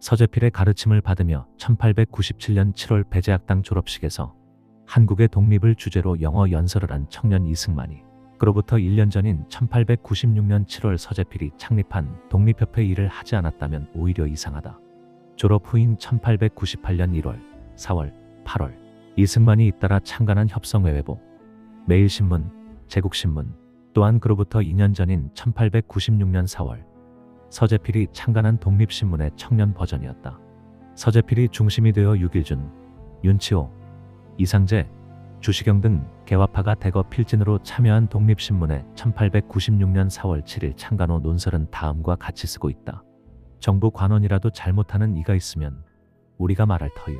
서재필의 가르침을 받으며 1897년 7월 배제학당 졸업식에서 한국의 독립을 주제로 영어 연설을 한 청년 이승만이 그로부터 1년 전인 1896년 7월 서재필이 창립한 독립협회 일을 하지 않았다면 오히려 이상하다. 졸업 후인 1898년 1월, 4월, 8월 이승만이 잇따라 창간한 협성외회보, 매일신문, 제국신문 또한 그로부터 2년 전인 1896년 4월 서재필이 창간한 독립신문의 청년 버전이었다. 서재필이 중심이 되어 유길준, 윤치호, 이상재, 주시경 등 개화파가 대거 필진으로 참여한 독립신문의 1896년 4월 7일 창간 후 논설은 다음과 같이 쓰고 있다. 정부 관원이라도 잘못하는 이가 있으면 우리가 말할 터이요.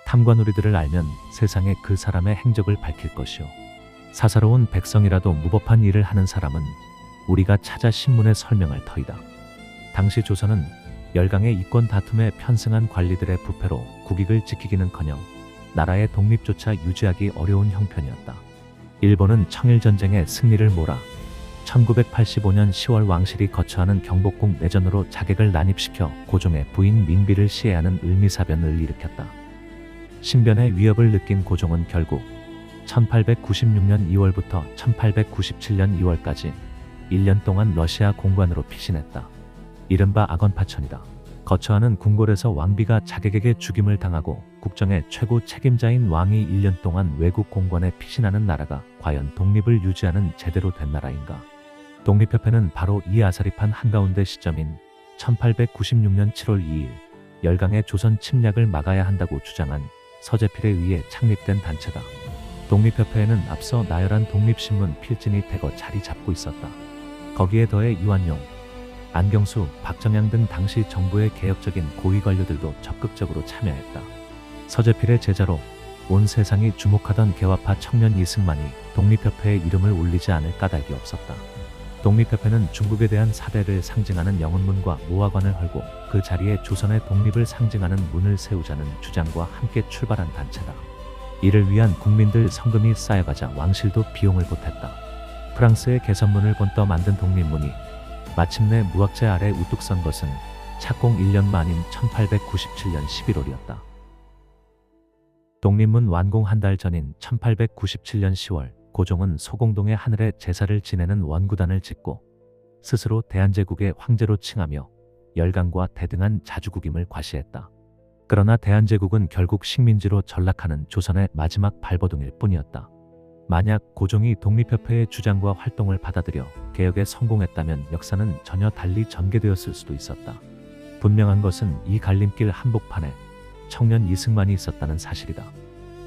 탐관우리들을 알면 세상에 그 사람의 행적을 밝힐 것이요. 사사로운 백성이라도 무법한 일을 하는 사람은 우리가 찾아 신문에 설명할 터이다. 당시 조선은 열강의 이권 다툼에 편승한 관리들의 부패로 국익을 지키기는커녕 나라의 독립조차 유지하기 어려운 형편이었다. 일본은 청일전쟁의 승리를 몰아 1985년 10월 왕실이 거처하는 경복궁 내전으로 자객을 난입시켜 고종의 부인 민비를 시해하는 을미사변을 일으켰다. 신변의 위협을 느낀 고종은 결국 1896년 2월부터 1897년 2월까지 1년 동안 러시아 공관으로 피신했다. 이른바 악원파천이다. 거처하는 궁궐에서 왕비가 자객에게 죽임을 당하고 국정의 최고 책임자인 왕이 1년 동안 외국 공관에 피신하는 나라가 과연 독립을 유지하는 제대로 된 나라인가? 독립협회는 바로 이 아사리판 한가운데 시점인 1896년 7월 2일 열강의 조선 침략을 막아야 한다고 주장한 서재필에 의해 창립된 단체다. 독립협회에는 앞서 나열한 독립신문 필진이 대거 자리 잡고 있었다. 거기에 더해 이완용, 안경수, 박정양 등 당시 정부의 개혁적인 고위 관료들도 적극적으로 참여했다. 서재필의 제자로 온 세상이 주목하던 개화파 청년 이승만이 독립협회의 이름을 올리지 않을 까닭이 없었다. 독립협회는 중국에 대한 사대를 상징하는 영운문과 모화관을 헐고 그 자리에 조선의 독립을 상징하는 문을 세우자는 주장과 함께 출발한 단체다. 이를 위한 국민들 성금이 쌓여가자 왕실도 비용을 보탰다. 프랑스의 개선문을 본떠 만든 독립문이 마침내 무학재 아래 우뚝 선 것은 착공 1년 만인 1897년 11월이었다. 독립문 완공 한 달 전인 1897년 10월 고종은 소공동의 하늘에 제사를 지내는 원구단을 짓고 스스로 대한제국의 황제로 칭하며 열강과 대등한 자주국임을 과시했다. 그러나 대한제국은 결국 식민지로 전락하는 조선의 마지막 발버둥일 뿐이었다. 만약 고종이 독립협회의 주장과 활동을 받아들여 개혁에 성공했다면 역사는 전혀 달리 전개되었을 수도 있었다. 분명한 것은 이 갈림길 한복판에 청년 이승만이 있었다는 사실이다.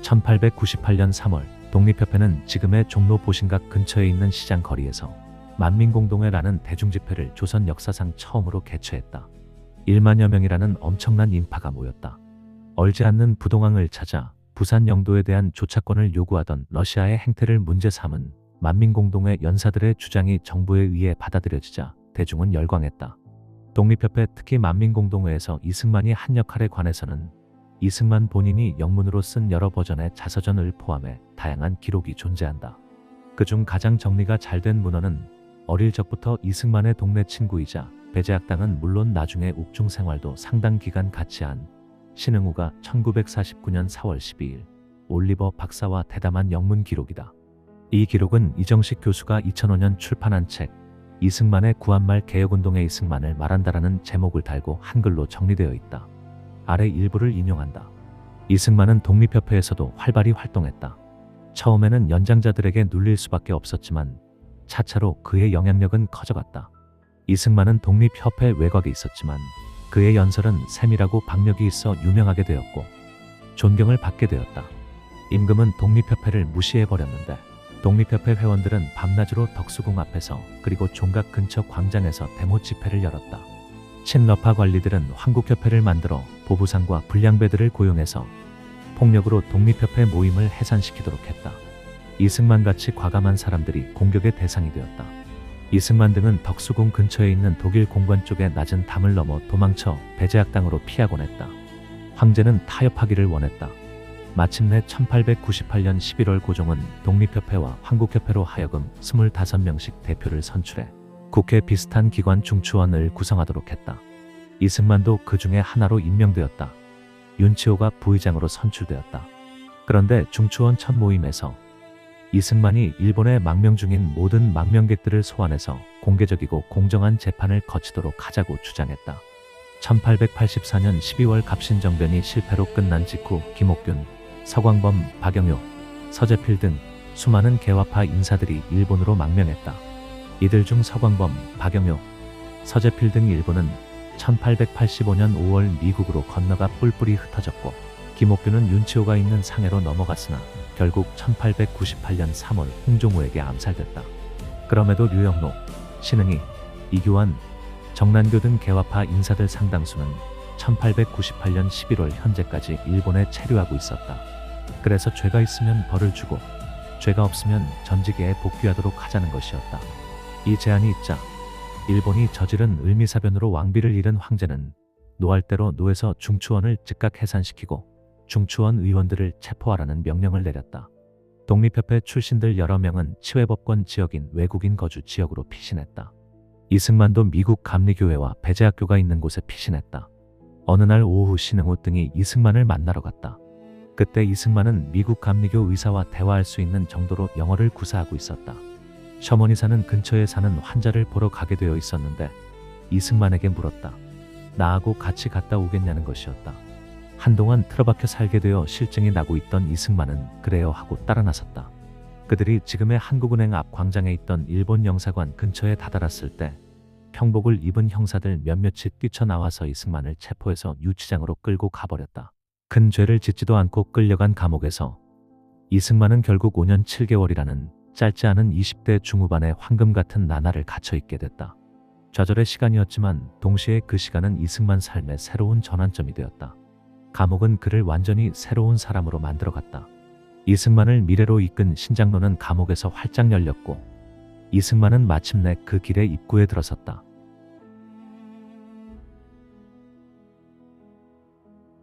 1898년 3월 독립협회는 지금의 종로 보신각 근처에 있는 시장 거리에서 만민공동회라는 대중집회를 조선 역사상 처음으로 개최했다. 1만여 명이라는 엄청난 인파가 모였다. 얼지 않는 부동항을 찾아 부산 영도에 대한 조차권을 요구하던 러시아의 행태를 문제 삼은 만민공동회 연사들의 주장이 정부에 의해 받아들여지자 대중은 열광했다. 독립협회 특히 만민공동회에서 이승만이 한 역할에 관해서는 이승만 본인이 영문으로 쓴 여러 버전의 자서전을 포함해 다양한 기록이 존재한다. 그중 가장 정리가 잘된 문헌은 어릴 적부터 이승만의 동네 친구이자 배제학당은 물론 나중에 옥중 생활도 상당 기간 같이 한 신흥우가 1949년 4월 12일 올리버 박사와 대담한 영문 기록이다. 이 기록은 이정식 교수가 2005년 출판한 책 이승만의 구한말 개혁운동의 이승만을 말한다라는 제목을 달고 한글로 정리되어 있다. 아래 일부를 인용한다. 이승만은 독립협회에서도 활발히 활동했다. 처음에는 연장자들에게 눌릴 수밖에 없었지만 차차로 그의 영향력은 커져갔다. 이승만은 독립협회 외곽에 있었지만 그의 연설은 세밀하고 박력이 있어 유명하게 되었고 존경을 받게 되었다. 임금은 독립협회를 무시해버렸는데 독립협회 회원들은 밤낮으로 덕수궁 앞에서 그리고 종각 근처 광장에서 데모 집회를 열었다. 친러파 관리들은 황국협회를 만들어 보부상과 불량배들을 고용해서 폭력으로 독립협회 모임을 해산시키도록 했다. 이승만같이 과감한 사람들이 공격의 대상이 되었다. 이승만 등은 덕수궁 근처에 있는 독일 공관 쪽의 낮은 담을 넘어 도망쳐 배제학당으로 피하곤 했다. 황제는 타협하기를 원했다. 마침내 1898년 11월 고종은 독립협회와 황국협회로 하여금 25명씩 대표를 선출해 국회 비슷한 기관 중추원을 구성하도록 했다. 이승만도 그 중에 하나로 임명되었다. 윤치호가 부의장으로 선출되었다. 그런데 중추원 첫 모임에서 이승만이 일본에 망명 중인 모든 망명객들을 소환해서 공개적이고 공정한 재판을 거치도록 하자고 주장했다. 1884년 12월 갑신정변이 실패로 끝난 직후 김옥균, 서광범, 박영효, 서재필 등 수많은 개화파 인사들이 일본으로 망명했다. 이들 중 서광범, 박영효, 서재필 등 일본은 1885년 5월 미국으로 건너가 뿔뿔이 흩어졌고 김옥균은 윤치호가 있는 상해로 넘어갔으나 결국 1898년 3월 홍종호에게 암살됐다. 그럼에도 류영로, 신흥희, 이규환, 정난교 등 개화파 인사들 상당수는 1898년 11월 현재까지 일본에 체류하고 있었다. 그래서 죄가 있으면 벌을 주고 죄가 없으면 전직에 복귀하도록 하자는 것이었다. 이 제안이 있자 일본이 저지른 을미사변으로 왕비를 잃은 황제는 노할대로 노에서 중추원을 즉각 해산시키고 중추원 의원들을 체포하라는 명령을 내렸다. 독립협회 출신들 여러 명은 치외법권 지역인 외국인 거주 지역으로 피신했다. 이승만도 미국 감리교회와 배제학교가 있는 곳에 피신했다. 어느 날 오후 신흥호 등이 이승만을 만나러 갔다. 그때 이승만은 미국 감리교 의사와 대화할 수 있는 정도로 영어를 구사하고 있었다. 셔먼이사는 근처에 사는 환자를 보러 가게 되어 있었는데 이승만에게 물었다. 나하고 같이 갔다 오겠냐는 것이었다. 한동안 틀어박혀 살게 되어 실증이 나고 있던 이승만은 그래요 하고 따라 나섰다. 그들이 지금의 한국은행 앞 광장에 있던 일본 영사관 근처에 다다랐을 때 평복을 입은 형사들 몇몇이 뛰쳐나와서 이승만을 체포해서 유치장으로 끌고 가버렸다. 큰 죄를 짓지도 않고 끌려간 감옥에서 이승만은 결국 5년 7개월이라는 짧지 않은 20대 중후반의 황금 같은 나날을 갇혀있게 됐다. 좌절의 시간이었지만 동시에 그 시간은 이승만 삶의 새로운 전환점이 되었다. 감옥은 그를 완전히 새로운 사람으로 만들어갔다. 이승만을 미래로 이끈 신장로는 감옥에서 활짝 열렸고 이승만은 마침내 그 길의 입구에 들어섰다.